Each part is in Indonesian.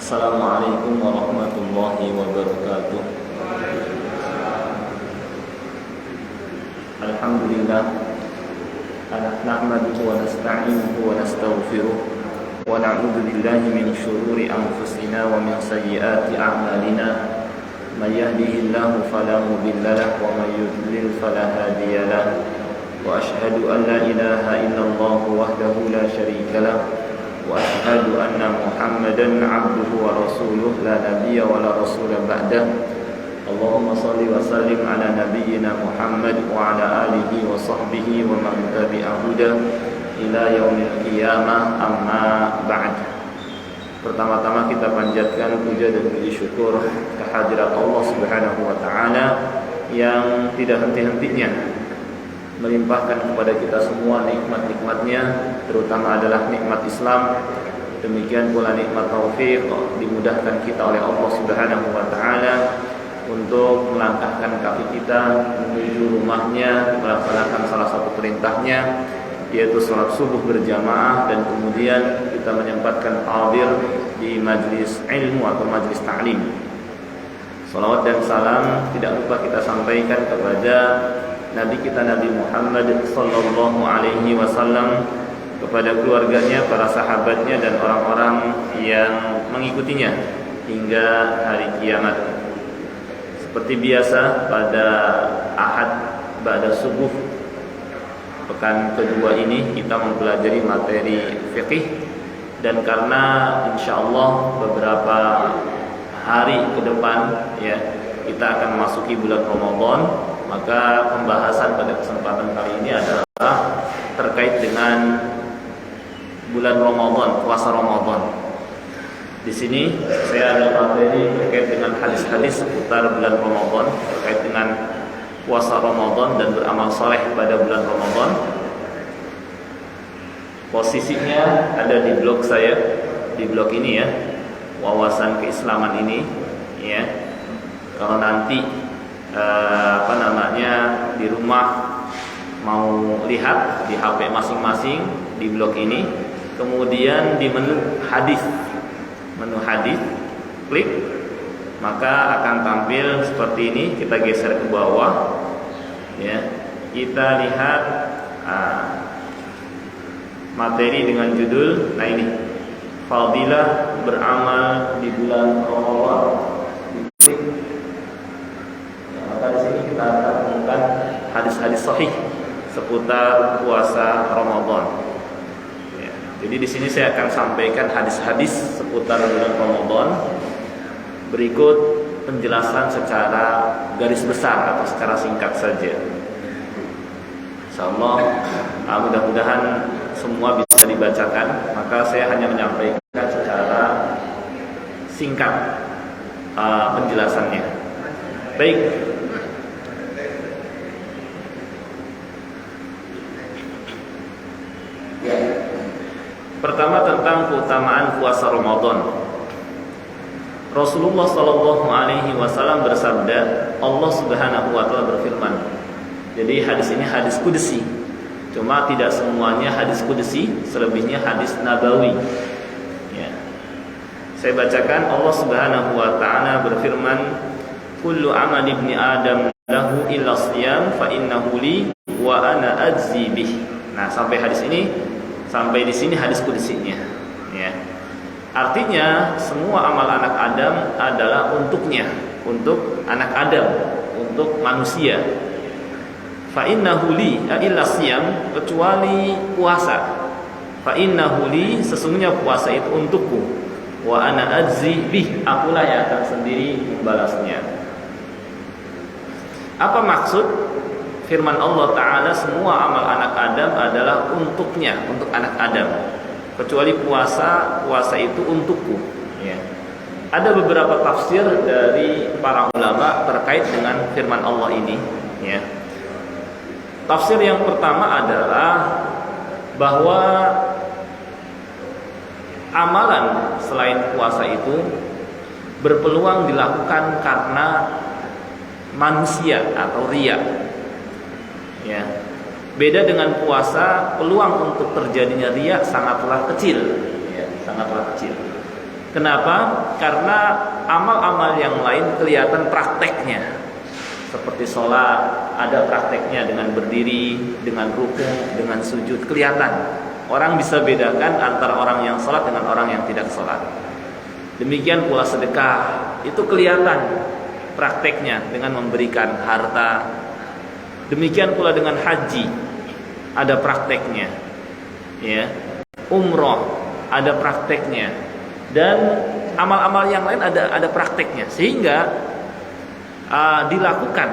Assalamualaikum warahmatullahi wabarakatuh. Alhamdulillah, nahmaduhu wa nasta'inuhu wa nastaghfiruh wa na'udzu billahi min shururi anfusina wa min sayyiati a'malina. May yahdihillahu fala mudilla lahu wa may yudlil fala hadiya lahu. Wa asyhadu an la ilaha illallah wahdahu la syarika lahu wa asyhadu anna Muhammadan 'abduhu wa rasuluh la nabiyya wa la rasula ba'dah. Allahumma shalli wa sallim ala nabiyyina Muhammad wa ala alihi wa sahbihi wa man tabi'ahu ila yaumil qiyamah, amma ba'd. Pertama-tama kita panjatkan puja dan puji syukur kehadirat Allah Subhanahu wa taala yang tidak henti-hentinya melimpahkan kepada kita semua nikmat-nikmatnya, terutama adalah nikmat Islam. Demikian pula nikmat taufik dimudahkan kita oleh Allah Subhanahu wa taala untuk melangkahkan kaki kita menuju rumahnya, melaksanakan salah satu perintahnya, yaitu salat subuh berjamaah, dan kemudian kita menyempatkan hadir di majlis ilmu atau majlis ta'lim. Salawat dan salam tidak lupa kita sampaikan kepada Nabi kita Nabi Muhammad sallallahu alaihi wasallam, kepada keluarganya, para sahabatnya, dan orang-orang yang mengikutinya hingga hari kiamat. Seperti biasa pada Ahad ba'da subuh pekan kedua ini kita mempelajari materi fikih, dan karena insyaallah beberapa hari ke depan ya kita akan memasuki bulan Ramadan, maka pembahasan pada kesempatan kali ini adalah terkait dengan bulan Ramadan, puasa Ramadan. Di sini saya ada materi terkait dengan hadis-hadis seputar bulan Ramadan, terkait dengan puasa Ramadan dan beramal saleh pada bulan Ramadan. Posisinya ada di blog saya, di blog ini ya, Wawasan Keislaman ini ya. Kalau nanti di rumah mau lihat di HP masing-masing di blog ini, kemudian di menu hadis, klik, maka akan tampil seperti ini. Kita geser ke bawah ya, kita lihat materi dengan judul, nah ini, fadilah beramal di bulan Ramadan. Diklik. Maka di sini kita akan menemukan hadis-hadis sahih seputar puasa Ramadan. Ya, jadi di sini saya akan sampaikan hadis-hadis seputar bulan Ramadan. Berikut penjelasan secara garis besar atau secara singkat saja. Insyaallah mudah-mudahan semua bisa dibacakan. Maka saya hanya menyampaikan secara singkat penjelasannya. Baik. Pertama, tentang keutamaan puasa Ramadan. Rasulullah sallallahu alaihi wasallam bersabda, Allah Subhanahu wa taala berfirman. Jadi hadis ini hadis qudsi. Cuma tidak semuanya hadis qudsi, selebihnya hadis nabawi. Ya. Saya bacakan, Allah Subhanahu wa taala berfirman, kullu amali ibni adam lahu illa shiyam fa innahu li wa ana ajzi bih. Nah, sampai di sini hadis qudsinya ya. Artinya semua amal anak Adam adalah untuknya, untuk anak Adam, untuk manusia. Fa innahu li illa shiyam, kecuali puasa. Fa innahu li, sesungguhnya puasa itu untukku. Wa ana ajzi bih, akulah yang akan sendiri membalasnya. Apa maksud firman Allah Ta'ala, semua amal anak Adam adalah untuknya, untuk anak Adam, kecuali puasa itu untukku ya. Ada beberapa tafsir dari para ulama terkait dengan firman Allah ini ya. Tafsir yang pertama adalah bahwa amalan selain puasa itu berpeluang dilakukan karena manusia atau riya ya. Beda dengan puasa, peluang untuk terjadinya riya sangatlah kecil ya, sangatlah kecil. Kenapa? Karena amal-amal yang lain kelihatan prakteknya. Seperti sholat, ada prakteknya dengan berdiri, dengan ruku, dengan sujud, kelihatan. Orang bisa bedakan antara orang yang sholat dengan orang yang tidak sholat. Demikian pula sedekah, itu kelihatan prakteknya dengan memberikan harta. Demikian pula dengan haji, ada prakteknya. Ya, umroh ada prakteknya, dan amal-amal yang lain ada prakteknya, sehingga dilakukan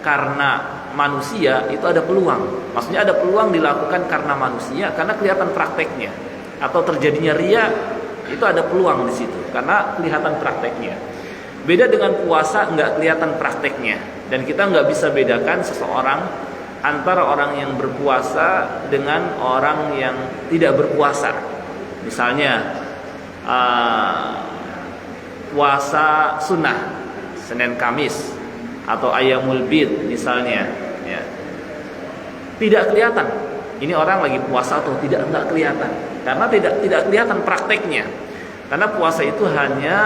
karena manusia itu ada peluang. Maksudnya ada peluang dilakukan karena manusia karena kelihatan prakteknya, atau terjadinya riya itu ada peluang di situ karena kelihatan prakteknya. Beda dengan puasa, nggak kelihatan prakteknya, dan kita nggak bisa bedakan seseorang antara orang yang berpuasa dengan orang yang tidak berpuasa. Misalnya puasa sunnah Senin Kamis atau Ayyamul Bid misalnya, ya, tidak kelihatan ini orang lagi puasa atau tidak, enggak kelihatan karena tidak kelihatan prakteknya. Karena puasa itu hanya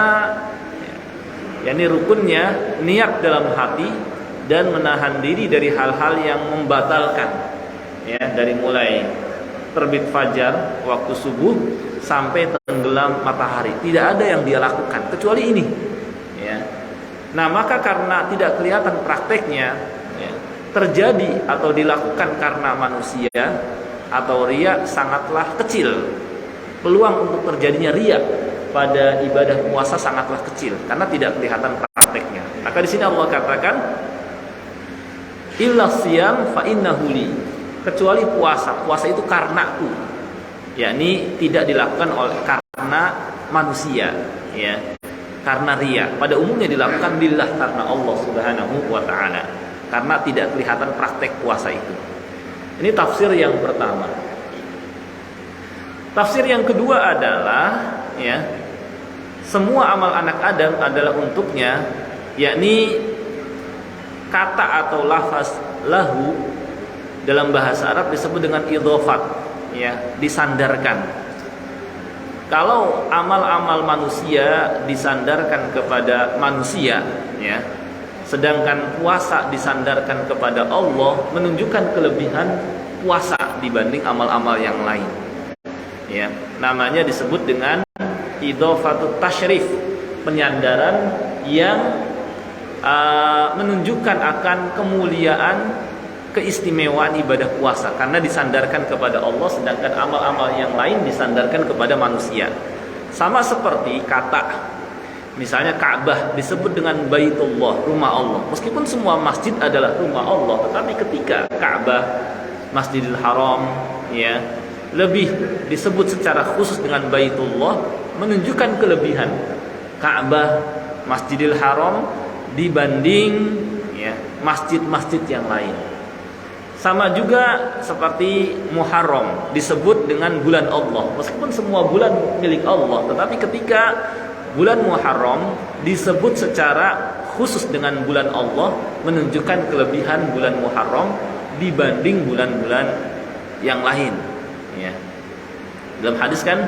yakni rukunnya niat dalam hati dan menahan diri dari hal-hal yang membatalkan, ya, dari mulai terbit fajar waktu subuh sampai tenggelam matahari, tidak ada yang dia lakukan kecuali ini, ya. Nah, maka karena tidak kelihatan prakteknya, ya, terjadi atau dilakukan karena manusia atau riya sangatlah kecil. Peluang untuk terjadinya riya pada ibadah puasa sangatlah kecil karena tidak kelihatan prakteknya. Maka di sini Allah katakan illa siyam fa innahu li, kecuali puasa. Puasa itu karenaku, yakni tidak dilakukan oleh karena manusia, ya. Karena riya, pada umumnya dilakukan lillah, karena Allah Subhanahu wa ta'ala, karena tidak kelihatan praktek puasa itu. Ini tafsir yang pertama. Tafsir yang kedua adalah, ya, semua amal anak Adam adalah untuknya, yakni kata atau lafaz lahu dalam bahasa Arab disebut dengan idhofat, ya, disandarkan. Kalau amal-amal manusia disandarkan kepada manusia, ya, sedangkan puasa disandarkan kepada Allah, menunjukkan kelebihan puasa dibanding amal-amal yang lain, ya. Namanya disebut dengan idhofatut tasyrif, penyandaran yang menunjukkan akan kemuliaan, keistimewaan ibadah puasa karena disandarkan kepada Allah, sedangkan amal-amal yang lain disandarkan kepada manusia. Sama seperti kata misalnya Ka'bah disebut dengan Baitullah, rumah Allah. Meskipun semua masjid adalah rumah Allah, tetapi ketika Ka'bah, Masjidil Haram, ya, lebih disebut secara khusus dengan Baitullah, menunjukkan kelebihan Ka'bah, Masjidil Haram dibanding, ya, masjid-masjid yang lain. Sama juga seperti Muharram disebut dengan bulan Allah. Meskipun semua bulan milik Allah, tetapi ketika bulan Muharram disebut secara khusus dengan bulan Allah, menunjukkan kelebihan bulan Muharram dibanding bulan-bulan yang lain, ya. Dalam hadis kan,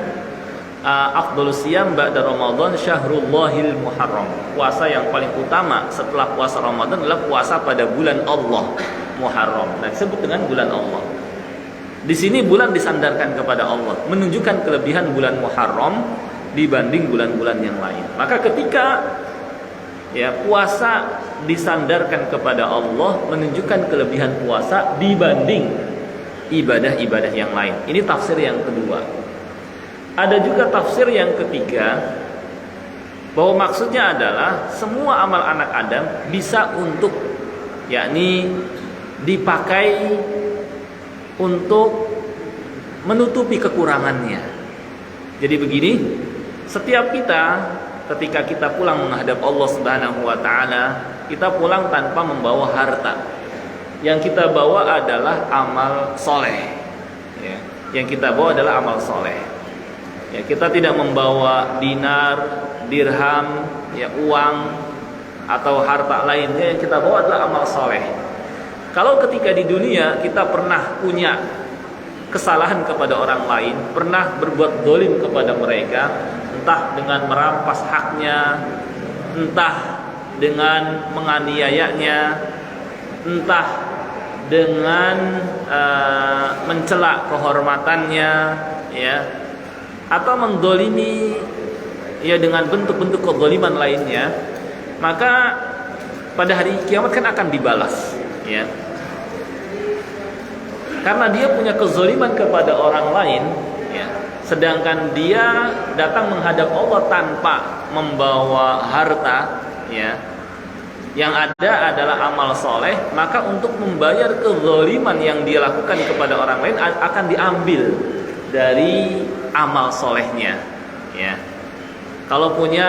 afdhalus siyam ba'da Ramadan syahrullahil Muharram. Puasa yang paling utama setelah puasa Ramadan adalah puasa pada bulan Allah, Muharram. Nah, disebut dengan bulan Allah. Di sini bulan disandarkan kepada Allah, menunjukkan kelebihan bulan Muharram dibanding bulan-bulan yang lain. Maka ketika, ya, puasa disandarkan kepada Allah, menunjukkan kelebihan puasa dibanding ibadah-ibadah yang lain. Ini tafsir yang kedua. Ada juga tafsir yang ketiga, bahwa maksudnya adalah semua amal anak Adam bisa untuk, yakni dipakai untuk menutupi kekurangannya. Jadi begini, setiap kita ketika kita pulang menghadap Allah Subhanahu wa ta'ala, kita pulang tanpa membawa harta. Yang kita bawa adalah amal soleh, ya. Yang kita bawa adalah amal soleh, ya. Kita tidak membawa dinar, dirham, ya, uang atau harta lainnya. Yang kita bawa adalah amal soleh. Kalau ketika di dunia kita pernah punya kesalahan kepada orang lain, pernah berbuat dolim kepada mereka, entah dengan merampas haknya, entah dengan menganiayanya, entah dengan mencela kehormatannya, ya, atau mendolimi, ya, dengan bentuk-bentuk kezaliman lainnya, maka pada hari kiamat kan akan dibalas, ya. Karena dia punya kezaliman kepada orang lain, ya, sedangkan dia datang menghadap Allah tanpa membawa harta, ya, yang ada adalah amal soleh, maka untuk membayar kezaliman yang dia lakukan kepada orang lain akan diambil dari amal solehnya, ya. Kalau punya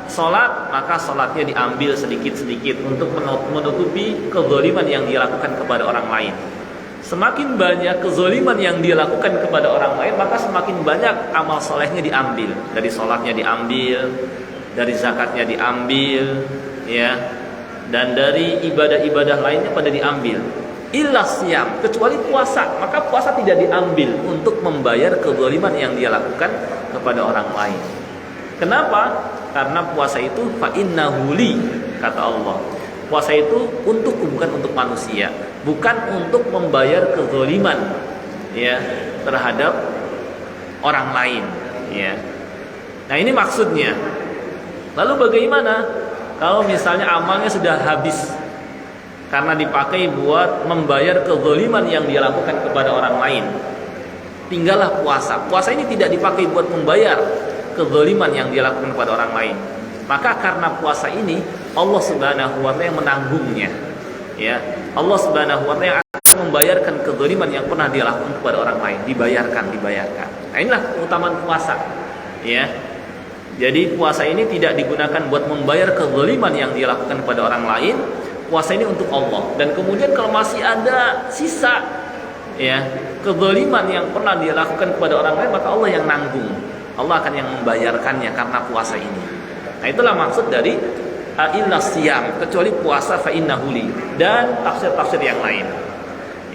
sholat, maka sholatnya diambil sedikit-sedikit untuk menutupi kezaliman yang dia lakukan kepada orang lain. Semakin banyak kezaliman yang dia lakukan kepada orang lain, maka semakin banyak amal solehnya diambil. Dari sholatnya diambil, dari zakatnya diambil, ya, dan dari ibadah-ibadah lainnya pada diambil. Illa siyam, kecuali puasa, maka puasa tidak diambil untuk membayar kezaliman yang dia lakukan kepada orang lain. Kenapa? Karena puasa itu fa innahu li, kata Allah. Puasa itu untukku, bukan untuk manusia, bukan untuk membayar kezaliman, ya, terhadap orang lain, ya. Nah, ini maksudnya. Lalu bagaimana kalau misalnya amalnya sudah habis karena dipakai buat membayar kezaliman yang dia lakukan kepada orang lain? Tinggallah puasa. Puasa ini tidak dipakai buat membayar kezaliman yang dia lakukan kepada orang lain. Maka karena puasa ini Allah Subhanahu wa taala yang menanggungnya, ya. Allah Subhanahu wa taala yang akan membayarkan kezaliman yang pernah dia lakukan kepada orang lain, dibayarkan. Nah, inilah keutamaan puasa, ya. Jadi puasa ini tidak digunakan buat membayar kezaliman yang dia lakukan kepada orang lain. Puasa ini untuk Allah. Dan kemudian kalau masih ada sisa, ya, kezaliman yang pernah dia lakukan kepada orang lain, maka Allah yang nanggung. Allah akan yang membayarkannya karena puasa ini. Nah, itulah maksud dari illa siyam, kecuali puasa fa innahu li, dan tafsir-tafsir yang lain.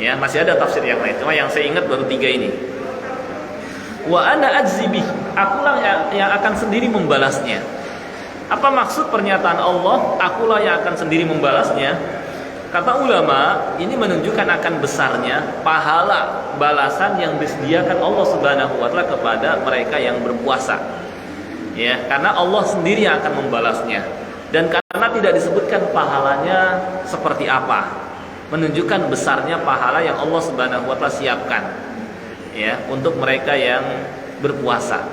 Ya, masih ada tafsir yang lain. Cuma yang saya ingat baru 3 ini. Wa ana ajzibih, akulah yang akan sendiri membalasnya. Apa maksud pernyataan Allah, akulah yang akan sendiri membalasnya? Kata ulama, ini menunjukkan akan besarnya pahala balasan yang disediakan Allah Subhanahu wa taala kepada mereka yang berpuasa. Ya, karena Allah sendiri yang akan membalasnya. Dan karena tidak disebutkan pahalanya seperti apa, menunjukkan besarnya pahala yang Allah Subhanahu wa taala siapkan, ya, untuk mereka yang berpuasa,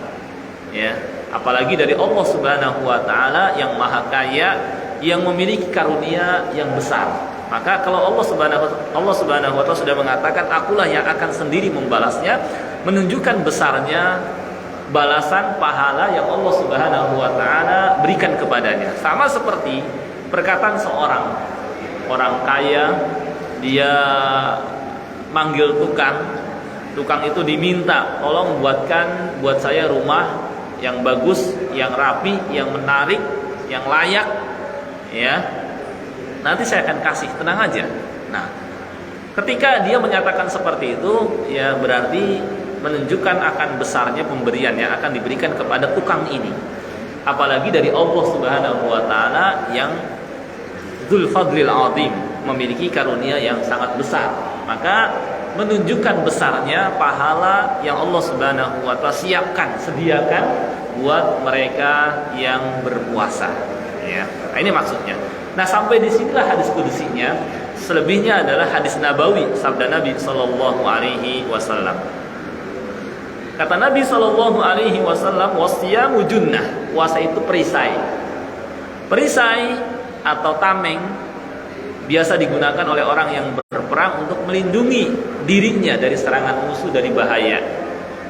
ya. Apalagi dari Allah Subhanahu wa taala yang maha kaya, yang memiliki karunia yang besar. Maka kalau Allah Subhanahu wa taala sudah mengatakan akulah yang akan sendiri membalasnya, menunjukkan besarnya balasan pahala yang Allah Subhanahu wa taala berikan kepadanya. Sama seperti perkataan seorang orang kaya, dia manggil tukang itu diminta, tolong buatkan buat saya rumah yang bagus, yang rapi, yang menarik, yang layak, ya. Nanti saya akan kasih, tenang aja. Nah, ketika dia menyatakan seperti itu, ya berarti menunjukkan akan besarnya pemberian yang akan diberikan kepada tukang ini. Apalagi dari Allah Subhanahu wa taala yang Dzul Fadlil Azim, memiliki karunia yang sangat besar. Maka menunjukkan besarnya pahala yang Allah Subhanahu wa taala sediakan buat mereka yang berpuasa, ya. Nah, ini maksudnya. Nah, sampai di sinilah hadis kudusinya. Selebihnya adalah hadis nabawi, sabda Nabi sallallahu alaihi wasallam. Kata Nabi sallallahu alaihi wasallam, "Wasyamu junnah." Puasa itu perisai. Perisai atau tameng biasa digunakan oleh orang yang berperang untuk melindungi dirinya dari serangan musuh, dari bahaya.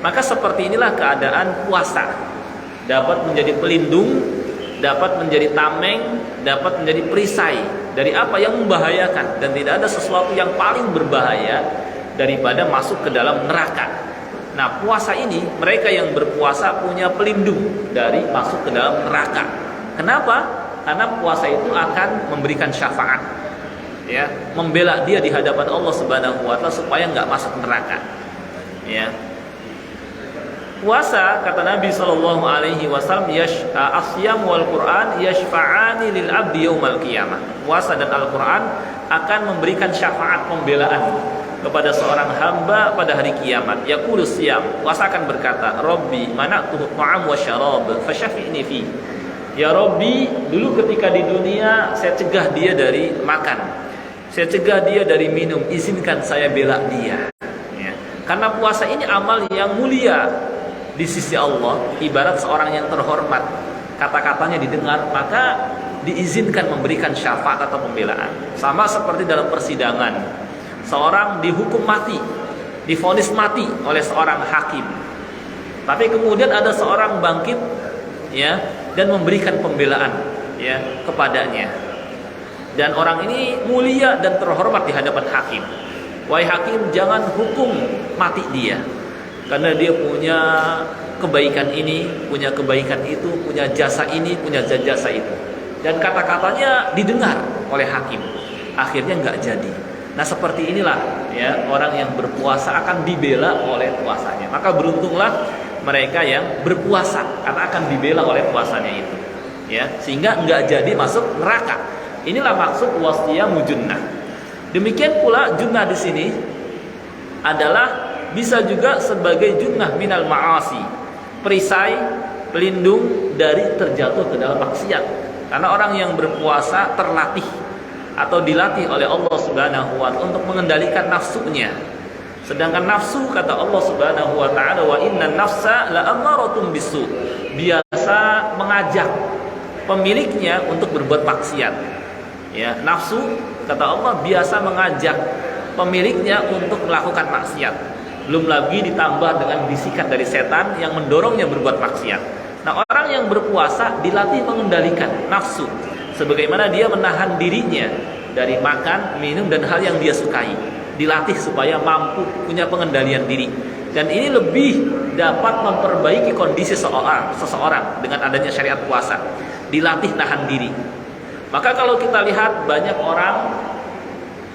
Maka seperti inilah keadaan puasa. Dapat menjadi pelindung, dapat menjadi tameng, dapat menjadi perisai dari apa yang membahayakan. Dan tidak ada sesuatu yang paling berbahaya daripada masuk ke dalam neraka. Nah, puasa ini, mereka yang berpuasa punya pelindung dari masuk ke dalam neraka. Kenapa? Karena puasa itu akan memberikan syafaat, ya, membela dia di hadapan Allah Subhanahu wa taala supaya nggak masuk neraka, ya. Puasa, kata Nabi Shallallahu Alaihi Wasallam, asyam wal Quran yashfa'ani lil abdi yaumal qiyamah. Puasa dan Al Quran akan memberikan syafaat pembelaan kepada seorang hamba pada hari kiamat. Yaqulu siyam, puasa akan berkata, Rabbi mana'tuhu ta'am wa syarab fasyafi'ni fi. Ya Rabbi, dulu ketika di dunia saya cegah dia dari makan, saya cegah dia dari minum, izinkan saya bela dia. Ya. Karena puasa ini amal yang mulia di sisi Allah, ibarat seorang yang terhormat, kata-katanya didengar, maka diizinkan memberikan syafaat atau pembelaan. Sama seperti dalam persidangan, seorang dihukum mati, divonis mati oleh seorang hakim, tapi kemudian ada seorang bangkit, ya, dan memberikan pembelaan, ya, kepadanya. Dan orang ini mulia dan terhormat di hadapan hakim. Wahai hakim, jangan hukum mati dia, karena dia punya kebaikan ini, punya kebaikan itu, punya jasa ini, punya jasa itu. Dan kata-katanya didengar oleh hakim. Akhirnya nggak jadi. Nah seperti inilah, ya, orang yang berpuasa akan dibela oleh puasanya. Maka beruntunglah mereka yang berpuasa, karena akan dibela oleh puasanya itu, ya, sehingga nggak jadi masuk neraka. Inilah maksud wasiyamu junnah. Demikian pula junnah di sini adalah bisa juga sebagai junnah minal ma'asi, perisai, pelindung dari terjatuh ke dalam maksiat. Karena orang yang berpuasa terlatih atau dilatih oleh Allah Subhanahu wa ta'ala untuk mengendalikan nafsunya. Sedangkan nafsu, kata Allah Subhanahu wa ta'ala, wa inna nafsa la'ammaratun bisu, biasa mengajak pemiliknya untuk berbuat maksiat. Ya, nafsu, kata Allah, biasa mengajak pemiliknya untuk melakukan maksiat. Belum lagi ditambah dengan bisikan dari setan yang mendorongnya berbuat maksiat. Nah, orang yang berpuasa dilatih mengendalikan nafsu, sebagaimana dia menahan dirinya dari makan, minum, dan hal yang dia sukai. Dilatih supaya mampu punya pengendalian diri. Dan ini lebih dapat memperbaiki kondisi seseorang dengan adanya syariat puasa. Dilatih nahan diri. Maka kalau kita lihat banyak orang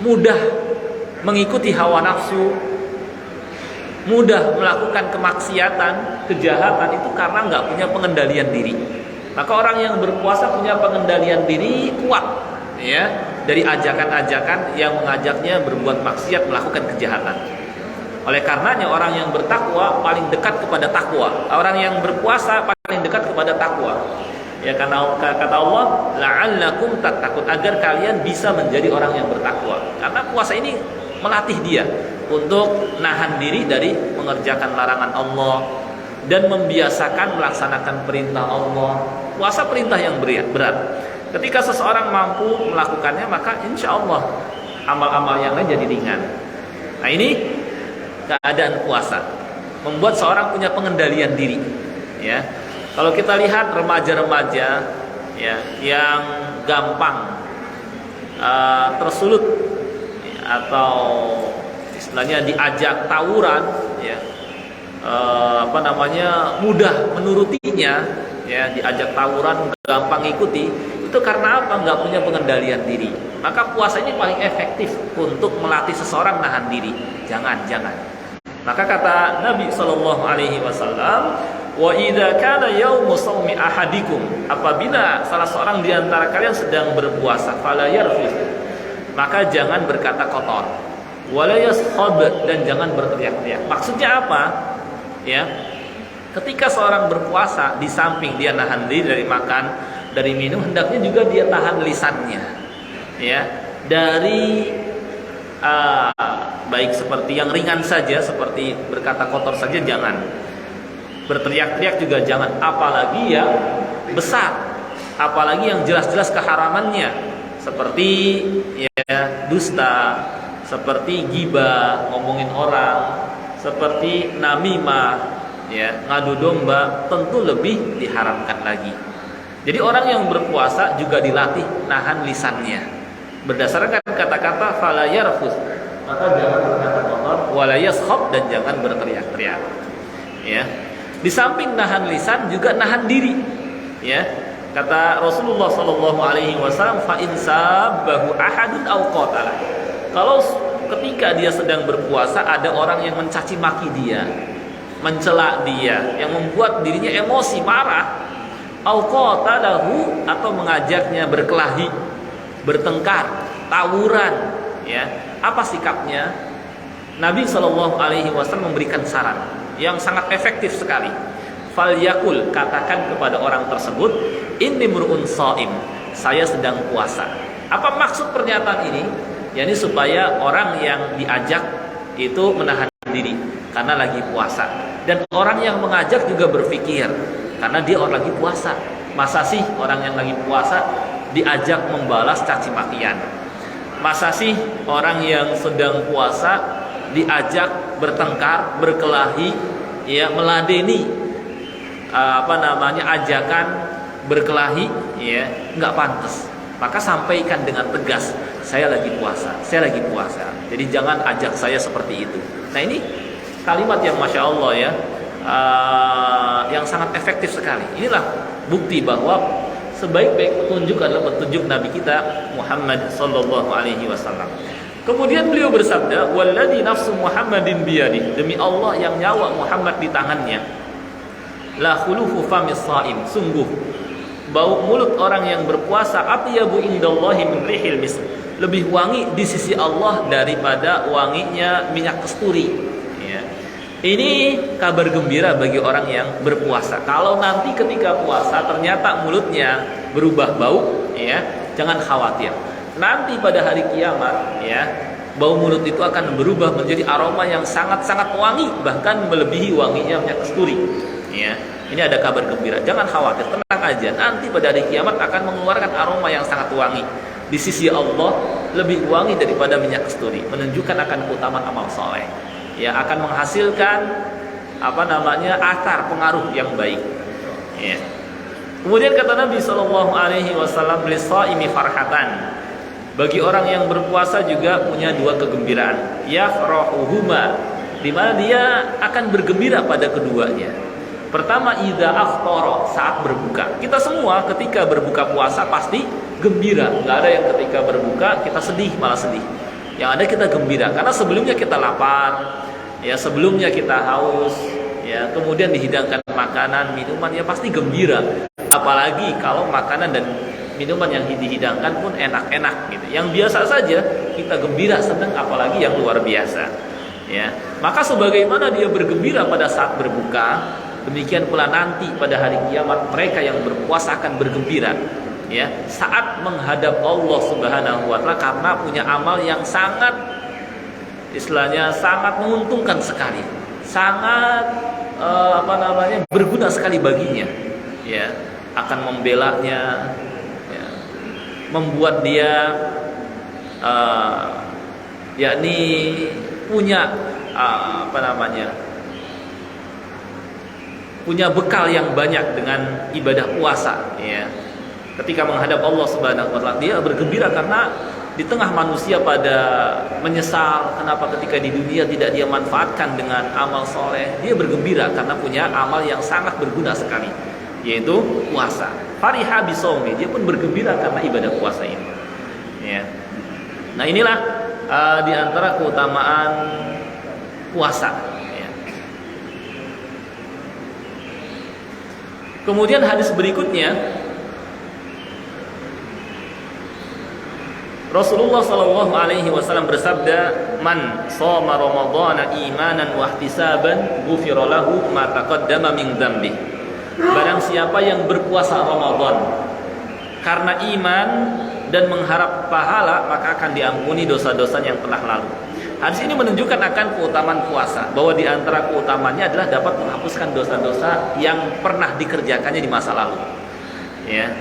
mudah mengikuti hawa nafsu, mudah melakukan kemaksiatan, kejahatan, itu karena nggak punya pengendalian diri. Maka orang yang berpuasa punya pengendalian diri kuat, ya, dari ajakan-ajakan yang mengajaknya berbuat maksiat, melakukan kejahatan. Oleh karenanya orang yang bertakwa paling dekat kepada takwa. Orang yang berpuasa paling dekat kepada takwa. Ya, karena kata Allah, la'allakum tattaqun, agar kalian bisa menjadi orang yang bertakwa. Karena puasa ini melatih dia untuk nahan diri dari mengerjakan larangan Allah dan membiasakan melaksanakan perintah Allah. Puasa perintah yang berat. Ketika seseorang mampu melakukannya, maka insya Allah amal-amal yang lain jadi ringan. Nah, ini keadaan puasa membuat seorang punya pengendalian diri, ya. Kalau kita lihat remaja-remaja, ya, yang gampang tersulut, ya, atau istilahnya diajak tawuran, ya, mudah menurutinya, ya, diajak tawuran gampang ikuti, itu karena apa? Nggak punya pengendalian diri. Maka puasa ini paling efektif untuk melatih seseorang nahan diri. Jangan. Maka kata Nabi Shallallahu Alaihi Wasallam, wa idza kana yaumu shaumi ahadikum, apabila salah seorang di antara kalian sedang berpuasa, fala yarfus, maka jangan berkata kotor, wala yaskhab, dan jangan berteriak-teriak. Maksudnya apa? Ya, ketika seorang berpuasa, di samping dia nahan diri dari makan, dari minum, hendaknya juga dia tahan lisannya, ya, dari baik seperti yang ringan saja, seperti berkata kotor saja jangan. Berteriak-teriak juga jangan, apalagi yang besar, apalagi yang jelas-jelas keharamannya, seperti, ya, dusta, seperti ghibah, ngomongin orang, seperti namimah, ya, ngadu domba, tentu lebih diharamkan lagi. Jadi orang yang berpuasa juga dilatih nahan lisannya berdasarkan kata-kata fala yarfus, maka jangan berkata kotor, wala yaskhab, dan jangan berteriak-teriak, ya. Di samping nahan lisan juga nahan diri, ya. Kata Rasulullah sallallahu alaihi wasallam, fa in sabbahu ahadun aw qatala, kalau ketika dia sedang berpuasa ada orang yang mencaci maki dia mencela dia, yang membuat dirinya emosi, marah, au qatalahu, atau mengajaknya berkelahi, bertengkar, tawuran, ya. Apa sikapnya? Nabi Shallallahu alaihi wasallam memberikan saran yang sangat efektif sekali. Falyakul, katakan kepada orang tersebut, inni mur'un shaim, saya sedang puasa. Apa maksud pernyataan ini? Yani supaya orang yang diajak itu menahan diri karena lagi puasa, dan orang yang mengajak juga berpikir karena dia orang lagi puasa. Masa sih orang yang lagi puasa diajak membalas caci makian? Masa sih orang yang sedang puasa diajak bertengkar, berkelahi, ya, meladeni ajakan berkelahi, ya, nggak pantas. Maka sampaikan dengan tegas, saya lagi puasa, saya lagi puasa. Jadi jangan ajak saya seperti itu. Nah, ini kalimat yang masya Allah, ya, yang sangat efektif sekali. Inilah bukti bahwa sebaik-baik petunjuk adalah petunjuk Nabi kita Muhammad sallallahu alaihi wasallam. Kemudian beliau bersabda, "Walladzi nafsu Muhammadin biyadihi," demi Allah yang nyawa Muhammad di tangannya, la khulufu famis shaim, sungguh bau mulut orang yang berpuasa atyabu indallahi min rihil misk, lebih wangi di sisi Allah daripada wanginya minyak kasturi, ya. Ini kabar gembira bagi orang yang berpuasa. Kalau nanti ketika puasa ternyata mulutnya berubah bau, ya, jangan khawatir. Nanti pada hari kiamat, ya, bau mulut itu akan berubah menjadi aroma yang sangat-sangat wangi, bahkan melebihi wanginya minyak kasturi, ya. Ini ada kabar gembira, jangan khawatir, tenang aja. Nanti pada hari kiamat akan mengeluarkan aroma yang sangat wangi. Di sisi Allah lebih wangi daripada minyak kasturi, menunjukkan akan keutamaan amal soleh, ya, akan menghasilkan athar, pengaruh yang baik, ya. Kemudian kata Nabi Shallallahu alaihi wasallam, "Lisaimi farhatan," bagi orang yang berpuasa juga punya dua kegembiraan, yafrahuhuma, di mana dia akan bergembira pada keduanya. Pertama, idza aftara, saat berbuka. Kita semua ketika berbuka puasa pasti gembira. Enggak ada yang ketika berbuka kita sedih, malah sedih. Yang ada kita gembira karena sebelumnya kita lapar, ya, sebelumnya kita haus, ya, kemudian dihidangkan makanan, minuman, ya pasti gembira. Apalagi kalau makanan dan minuman yang dihidangkan pun enak-enak gitu. Yang biasa saja kita gembira, senang, apalagi yang luar biasa, ya. Maka sebagaimana dia bergembira pada saat berbuka, demikian pula nanti pada hari kiamat mereka yang berpuasa akan bergembira, ya, saat menghadap Allah Subhanahu wa taala karena punya amal yang sangat, istilahnya sangat menguntungkan sekali, sangat berguna sekali baginya, ya, akan membelanya, ya, membuat dia yakni punya punya bekal yang banyak dengan ibadah puasa, ya. Ketika menghadap Allah Subhanahu wa taala dia bergembira karena di tengah manusia pada menyesal kenapa ketika di dunia tidak dia manfaatkan dengan amal soleh, dia bergembira karena punya amal yang sangat berguna sekali, yaitu puasa. Fariha bisaumi, dia pun bergembira karena ibadah puasa ini, ya. Nah, inilah di antara keutamaan puasa. Kemudian hadis berikutnya, Rasulullah Shallallahu alaihi wasallam bersabda, "Man shoma Ramadhana imanan wa ihtisaban, ghufira lahu ma taqaddama min dzambi." Barang siapa yang berpuasa Ramadan karena iman dan mengharap pahala, maka akan diampuni dosa-dosa yang telah lalu. Hadis ini menunjukkan akan keutamaan puasa, bahwa di antara keutamanya adalah dapat menghapuskan dosa-dosa yang pernah dikerjakannya di masa lalu, ya.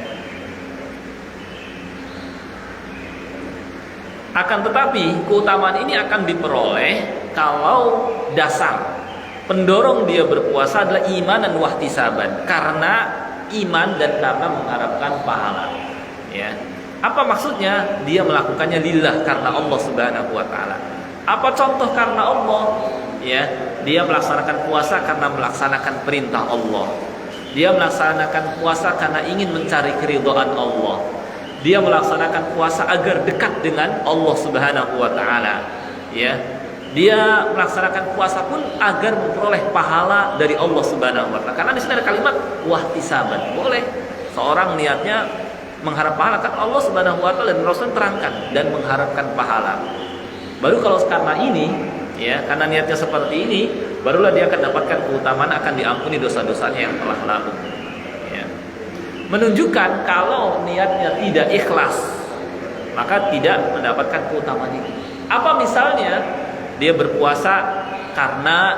Akan tetapi keutamaan ini akan diperoleh kalau dasar pendorong dia berpuasa adalah iman dan wahtisaban, karena iman dan karena mengharapkan pahala, ya. Apa maksudnya? Dia melakukannya lillah, karena Allah Subhanahu wa taala. Apa contoh karena Allah? Ya, dia melaksanakan puasa karena melaksanakan perintah Allah. Dia melaksanakan puasa karena ingin mencari keridhaan Allah. Dia melaksanakan puasa agar dekat dengan Allah Subhanahu wa taala, ya. dia melaksanakan puasa pun agar memperoleh pahala dari Allah Subhanahu wa taala. Karena di sini ada kalimat wahtisaban. Boleh seorang niatnya mengharap pahala, kan Allah Subhanahu wa taala dan Rasul terangkan, dan mengharapkan pahala. Baru kalau karena ini, ya, karena niatnya seperti ini, barulah dia akan dapatkan keutamaan, akan diampuni dosa-dosanya yang telah lalu. Ya. Menunjukkan kalau niatnya tidak ikhlas, maka tidak mendapatkan keutamaan ini. Apa misalnya? Dia berpuasa karena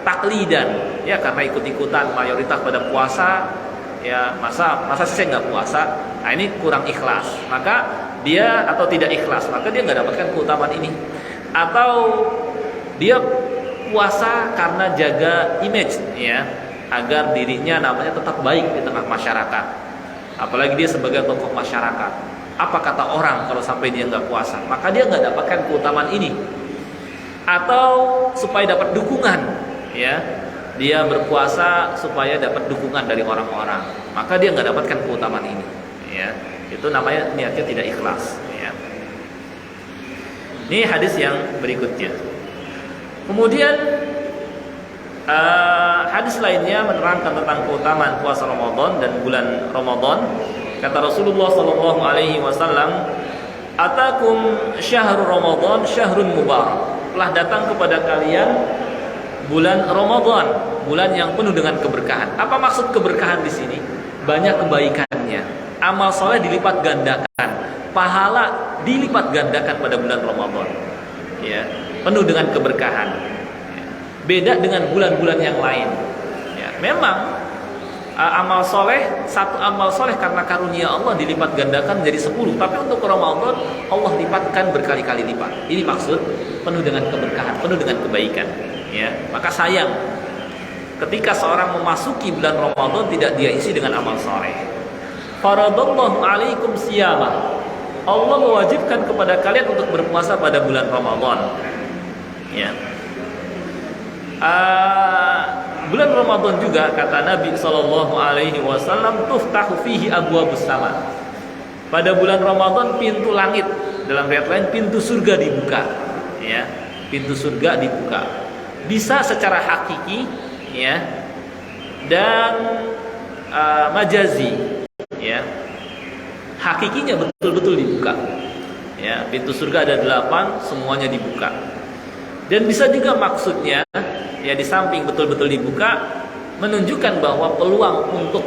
taklidan, ya, karena ikut-ikutan mayoritas pada puasa, ya, masa sih saya nggak puasa. Nah, ini kurang ikhlas, maka dia, atau tidak ikhlas, maka dia nggak dapatkan keutamaan ini. Atau dia puasa karena jaga image, ya, agar dirinya namanya tetap baik di tengah masyarakat. Apalagi dia sebagai tokoh masyarakat. Apa kata orang kalau sampai dia nggak puasa? Maka dia nggak dapatkan keutamaan ini. Atau supaya dapat dukungan, ya, dia berpuasa supaya dapat dukungan dari orang-orang, maka dia nggak dapatkan keutamaan ini, ya. Itu namanya niatnya tidak ikhlas, ya. Ini hadis yang berikutnya. Kemudian hadis lainnya menerangkan tentang keutamaan puasa Ramadan dan bulan Ramadan. Kata Rasulullah sallallahu alaihi wasallam, "Atakum syahrul Ramadan syahrun mubarak." Telah datang kepada kalian bulan Ramadan, bulan yang penuh dengan keberkahan. Apa maksud keberkahan di sini? Banyak kebaikannya. Amal soleh dilipat gandakan, pahala dilipat gandakan pada bulan Ramadan. Ya, penuh dengan keberkahan. Ya. Beda dengan bulan-bulan yang lain. Ya, memang amal soleh, satu amal soleh karena karunia Allah dilipat gandakan menjadi 10. Tapi untuk Ramadan Allah lipatkan berkali-kali lipat. Ini maksud penuh dengan keberkahan, penuh dengan kebaikan. Ya, maka sayang ketika seorang memasuki bulan Ramadan tidak dia isi dengan amal soleh. Faradallahu alaikum siyamah. Allah mewajibkan kepada kalian untuk berpuasa pada bulan Ramadan. Ya. Bulan Ramadan juga kata Nabi sallallahu alaihi wasallam tuftahu fihi abwabus sama. Pada bulan Ramadan pintu langit, dalam riwayat lain pintu surga dibuka, ya. Pintu surga dibuka. Bisa secara hakiki, ya. Dan majazi, ya. Hakikinya betul-betul dibuka. Ya, pintu surga ada 8, semuanya dibuka. Dan bisa juga maksudnya, ya, di samping betul-betul dibuka, menunjukkan bahwa peluang untuk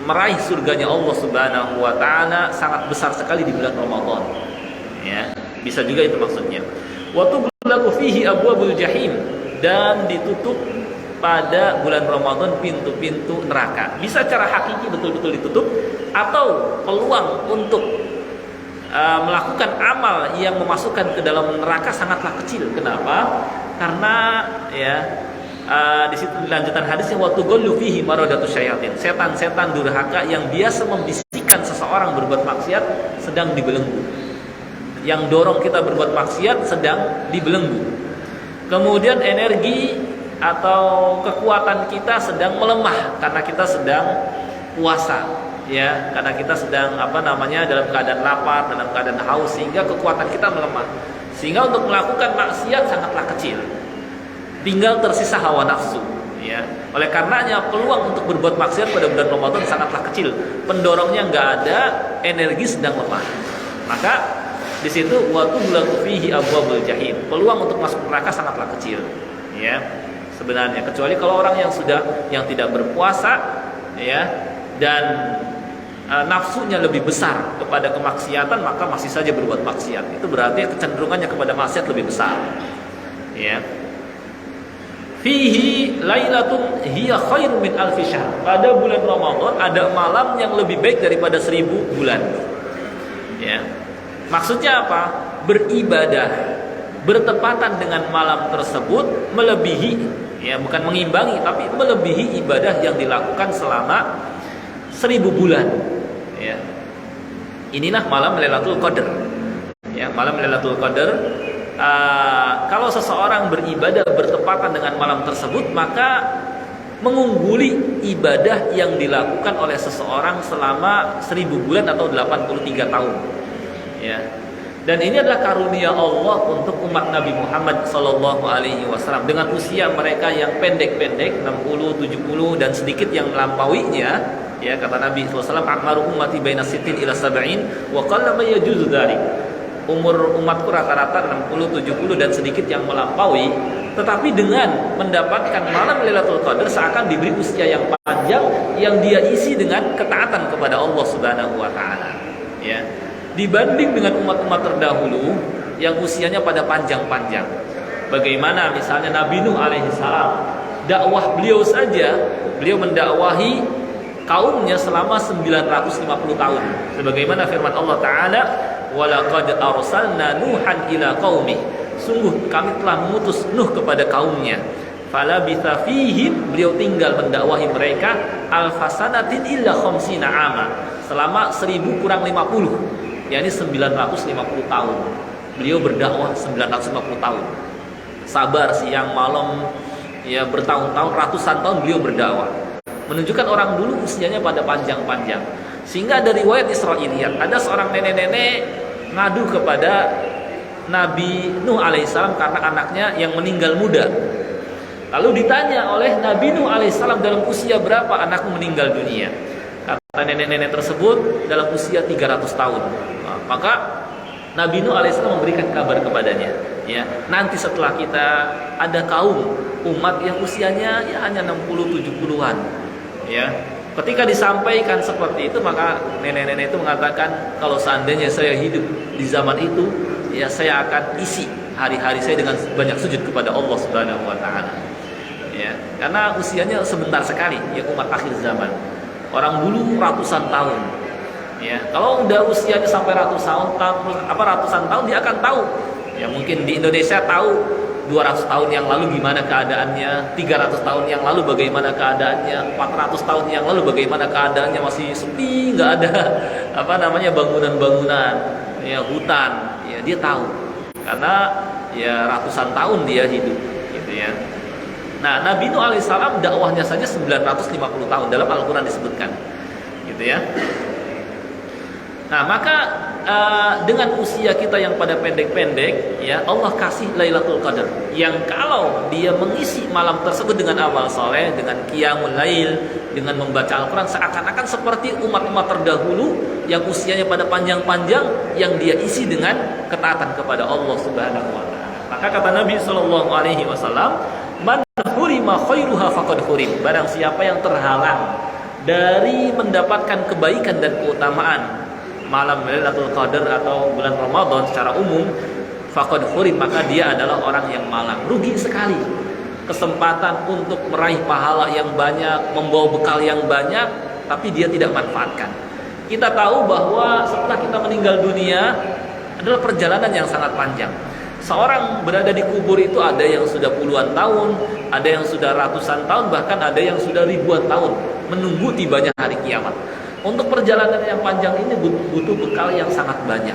meraih surganya Allah Subhanahu wa taala sangat besar sekali di bulan Ramadan. Ya, bisa juga itu maksudnya. Wa tughlaqu fihi abwabul jahim, dan ditutup pada bulan Ramadan pintu-pintu neraka. Bisa secara hakiki betul-betul ditutup, atau peluang untuk melakukan amal yang memasukkan ke dalam neraka sangatlah kecil. Kenapa? Karena, ya, di situ lanjutan hadisnya wa tughallu fihi maradatus syayatin. Setan-setan durhaka yang biasa membisikkan seseorang berbuat maksiat sedang dibelenggu. Yang dorong kita berbuat maksiat sedang dibelenggu. Kemudian energi atau kekuatan kita sedang melemah karena kita sedang puasa. Ya, karena kita sedang dalam keadaan lapar, dalam keadaan haus, sehingga kekuatan kita melemah. Sehingga untuk melakukan maksiat sangatlah kecil. Tinggal tersisa hawa nafsu, ya. Oleh karenanya peluang untuk berbuat maksiat pada bulan Ramadan sangatlah kecil. Pendorongnya nggak ada, energi sedang lemah. Maka di situ wa tughlaqu fihi abwabul jahim. Peluang untuk masuk neraka sangatlah kecil, ya. Sebenarnya kecuali kalau orang yang tidak berpuasa, ya, dan nafsunya lebih besar kepada kemaksiatan, maka masih saja berbuat maksiat. Itu berarti kecenderungannya kepada maksiat lebih besar. Ya. Fihi lailatun hiya khairum min alfi syahr. Pada bulan Ramadan ada malam yang lebih baik daripada 1000 bulan. Ya. Maksudnya apa? Beribadah bertepatan dengan malam tersebut melebihi, ya, bukan mengimbangi, tapi melebihi ibadah yang dilakukan selama 1000 bulan. Ya. Inilah malam Lailatul Qadar. Ya, malam Lailatul Qadar. Kalau seseorang beribadah bertepatan dengan malam tersebut, maka mengungguli ibadah yang dilakukan oleh seseorang selama 1000 bulan atau 83 tahun. Ya. Dan ini adalah karunia Allah untuk umat Nabi Muhammad sallallahu alaihi wasallam dengan usia mereka yang pendek-pendek 60, 70 dan sedikit yang melampauinya. Ya, kata Nabi sallallahu alaihi wasallam, "A'maru ummati baina sittin ila sab'in wa qalla ma yajuzu dzalik." Umur umatku rata-rata 60, 70 dan sedikit yang melampaui, tetapi dengan mendapatkan malam Lailatul Qadar seakan diberi usia yang panjang yang dia isi dengan ketaatan kepada Allah Subhanahu wa taala. Ya. Dibanding dengan umat-umat terdahulu yang usianya pada panjang-panjang. Bagaimana misalnya Nabi Nuh alaihi salam, dakwah beliau saja, beliau mendakwahi kaumnya selama 950 tahun. Sebagaimana firman Allah taala, "Walaqad arsalna Nuhan ila qaumi." Sungguh kami telah mengutus Nuh kepada kaumnya. Fala bitha fihim, beliau tinggal mendakwahi mereka alfasanatin illa khamsina ama, selama 1000 kurang 50. yakni 950 tahun. Beliau berdakwah 950 tahun. Sabar siang malam, ya bertahun-tahun, ratusan tahun beliau berdakwah. Menunjukkan orang dulu usianya pada panjang-panjang. Sehingga dari riwayat Israiliyat, ada seorang nenek-nenek ngadu kepada Nabi Nuh alaihissalam karena anaknya yang meninggal muda. Lalu ditanya oleh Nabi Nuh alaihissalam, dalam usia berapa anakku meninggal dunia? Kata nenek-nenek tersebut, dalam usia 300 tahun. Nah, maka Nabi Nuh alaihissalam memberikan kabar kepadanya, ya, nanti setelah kita ada kaum umat yang usianya ya hanya 60-70-an, ya. Ketika disampaikan seperti itu, maka nenek-nenek itu mengatakan, kalau seandainya saya hidup di zaman itu, ya saya akan isi hari-hari saya dengan banyak sujud kepada Allah Subhanahu wa taala. Ya, karena usianya sebentar sekali, ya umat akhir zaman. Orang dulu ratusan tahun. Ya, kalau udah usianya sampai ratusan tahun dia akan tahu. Ya, mungkin di Indonesia tahu 200 tahun yang lalu gimana keadaannya, 300 tahun yang lalu bagaimana keadaannya, 400 tahun yang lalu bagaimana keadaannya, masih sepi, nggak ada bangunan-bangunan, ya hutan, ya dia tahu. Karena ya ratusan tahun dia hidup, gitu ya. Nah, Nabi Nuh alaihissalam dakwahnya saja 950 tahun, dalam Al-Quran disebutkan, gitu ya. Nah, maka dengan usia kita yang pada pendek-pendek, ya Allah kasih Lailatul Qadar, yang kalau dia mengisi malam tersebut dengan amal soleh, dengan qiyamul lail, dengan membaca Al-Quran, seakan-akan seperti umat-umat terdahulu yang usianya pada panjang-panjang, yang dia isi dengan ketaatan kepada Allah Subhanahu wa taala. Maka kata Nabi sallallahu alaihi wasallam, "Man hurima khairuha faqad hurim." Barang siapa yang terhalang dari mendapatkan kebaikan dan keutamaan malam Lailatul Qadar atau bulan Ramadan secara umum, faqad hurim, maka dia adalah orang yang malang. Rugi sekali kesempatan untuk meraih pahala yang banyak, membawa bekal yang banyak, tapi dia tidak manfaatkan. Kita tahu bahwa setelah kita meninggal dunia adalah perjalanan yang sangat panjang. Seorang berada di kubur itu ada yang sudah puluhan tahun, ada yang sudah ratusan tahun, bahkan ada yang sudah ribuan tahun menunggu tibanya hari kiamat. Untuk perjalanan yang panjang ini butuh bekal yang sangat banyak.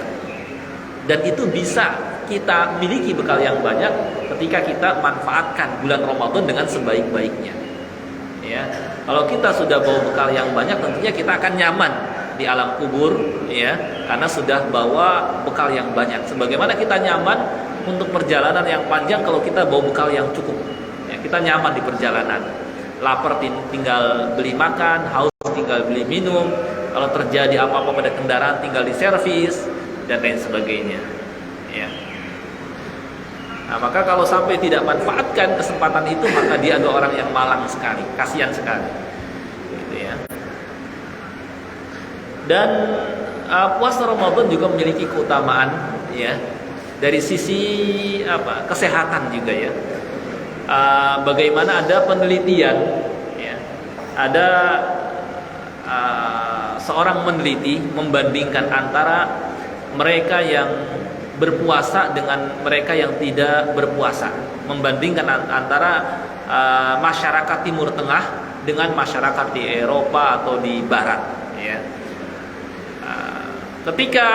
Dan itu bisa kita miliki bekal yang banyak ketika kita manfaatkan bulan Ramadan dengan sebaik-baiknya. Ya, kalau kita sudah bawa bekal yang banyak, tentunya kita akan nyaman di alam kubur, ya, karena sudah bawa bekal yang banyak. Sebagaimana kita nyaman untuk perjalanan yang panjang kalau kita bawa bekal yang cukup, ya, kita nyaman di perjalanan. Lapar tinggal beli makan, haus tinggal beli minum, kalau terjadi apa-apa pada kendaraan tinggal diservis dan lain sebagainya, ya. Nah, maka kalau sampai tidak manfaatkan kesempatan itu, maka dia adalah orang yang malang sekali, kasihan sekali, gitu ya. Dan puasa Ramadan juga memiliki keutamaan, ya, dari sisi kesehatan juga, ya. Bagaimana ada penelitian, ya, ada seorang meneliti membandingkan antara mereka yang berpuasa dengan mereka yang tidak berpuasa, membandingkan antara masyarakat Timur Tengah dengan masyarakat di Eropa atau di Barat, ya. Ketika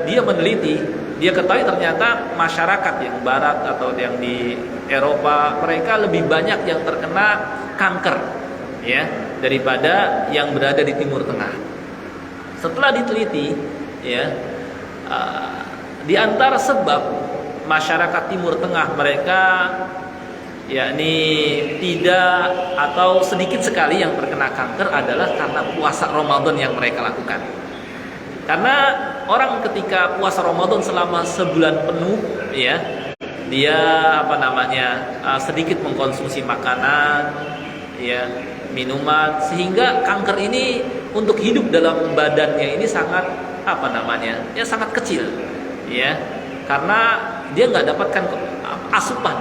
dia meneliti, dia ketahui ternyata masyarakat yang Barat atau yang di Eropa, mereka lebih banyak yang terkena kanker, ya, daripada yang berada di Timur Tengah. Setelah diteliti, ya, Di antara sebab masyarakat Timur Tengah mereka yakni tidak atau sedikit sekali yang terkena kanker adalah karena puasa Ramadan yang mereka lakukan. Karena orang ketika puasa Ramadan selama sebulan penuh, ya, dia sedikit mengkonsumsi makanan, ya, minuman, sehingga kanker ini untuk hidup dalam badannya ini sangat sangat kecil, ya, karena dia nggak dapatkan asupan,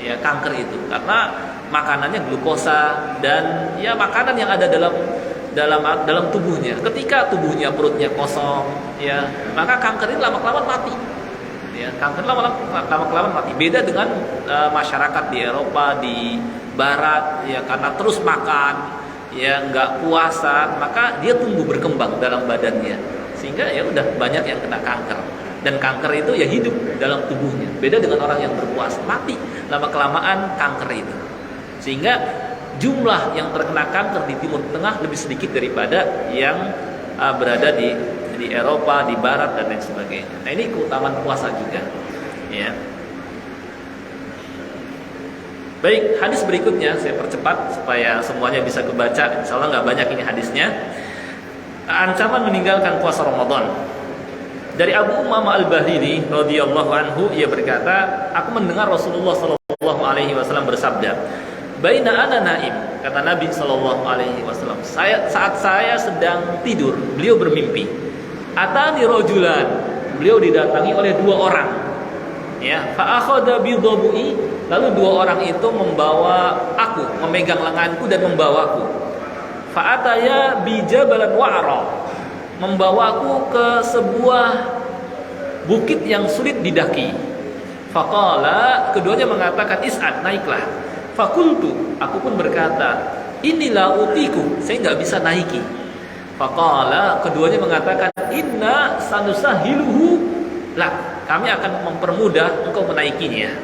ya, kanker itu, karena makanannya glukosa dan ya makanan yang ada dalam tubuhnya. Ketika tubuhnya, perutnya kosong, ya, maka kanker ini lama-kelamaan mati. Ya, kanker lama-kelamaan mati. Beda dengan masyarakat di Eropa, di Barat, ya, karena terus makan, ya, nggak puasa, maka dia tumbuh berkembang dalam badannya, sehingga ya udah banyak yang kena kanker. Dan kanker itu ya hidup dalam tubuhnya. Beda dengan orang yang berpuasa, mati lama-kelamaan kanker itu. Sehingga jumlah yang terkena kanker di Timur Tengah lebih sedikit daripada yang berada di Eropa, di Barat dan lain sebagainya. Nah, ini keutamaan puasa juga, ya. Baik, hadis berikutnya saya percepat supaya semuanya bisa kebaca. Insya Allah nggak banyak ini hadisnya. Ancaman meninggalkan puasa Ramadan. Dari Abu Umamah Al-Bahili radhiyallahu anhu, ia berkata, aku mendengar Rasulullah sallallahu alaihi wasallam bersabda, "Baina ana naim," kata Nabi sallallahu alaihi wasallam, saat saya sedang tidur, beliau bermimpi. Atani rajulan, beliau didatangi oleh dua orang. Ya, fa akhadha bi dhabu'i, lalu dua orang itu membawa aku, memegang lenganku dan membawaku. Fa ataya bi jabalan wa'ra, membawaku ke sebuah bukit yang sulit didaki. Faqala, keduanya mengatakan, is'ad, naiklah. Fakultu, aku pun berkata, inilah utiku, saya nggak bisa naiki. Faqala, keduanya mengatakan, inna sanusahiluhu lak, kami akan mempermudah engkau menaikinya.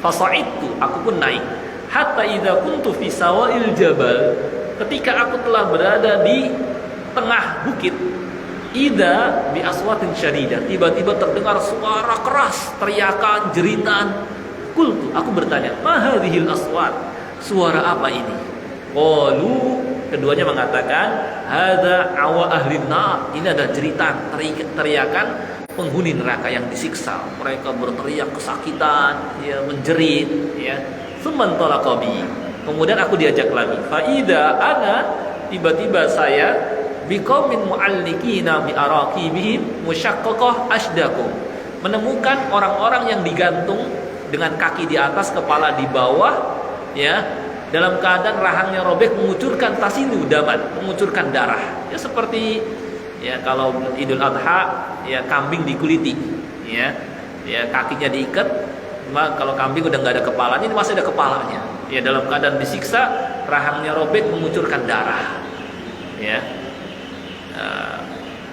Fasa'idtu, aku pun naik. Hatta idza kuntu fi sawa'il jabal, ketika aku telah berada di tengah bukit, idza bi aswatin syadidah, tiba-tiba terdengar suara keras, teriakan, jeritan. Qultu, aku bertanya, ma hadhil aswat, suara apa ini? Qalu, keduanya mengatakan, hadza awa ahli nar, ini ada jeritan, teriakan penghuni neraka yang disiksa. Mereka berteriak kesakitan, ya, menjerit, ya. Tsumman talaqa bi, kemudian aku diajak lagi. Fa idza ana, tiba-tiba saya biqaumin mu'allikina bi araqibihim musyaqqaqah asdakum, menemukan orang-orang yang digantung dengan kaki di atas, kepala di bawah, ya, dalam keadaan rahangnya robek, mengucurkan tasilu daman, mengucurkan darah. Ya, seperti ya kalau Idul Adha, ya, kambing dikuliti, ya, ya, kakinya diikat. Kalau kambing udah nggak ada kepalanya, ini masih ada kepalanya, ya, dalam keadaan disiksa, rahangnya robek, mengucurkan darah, ya.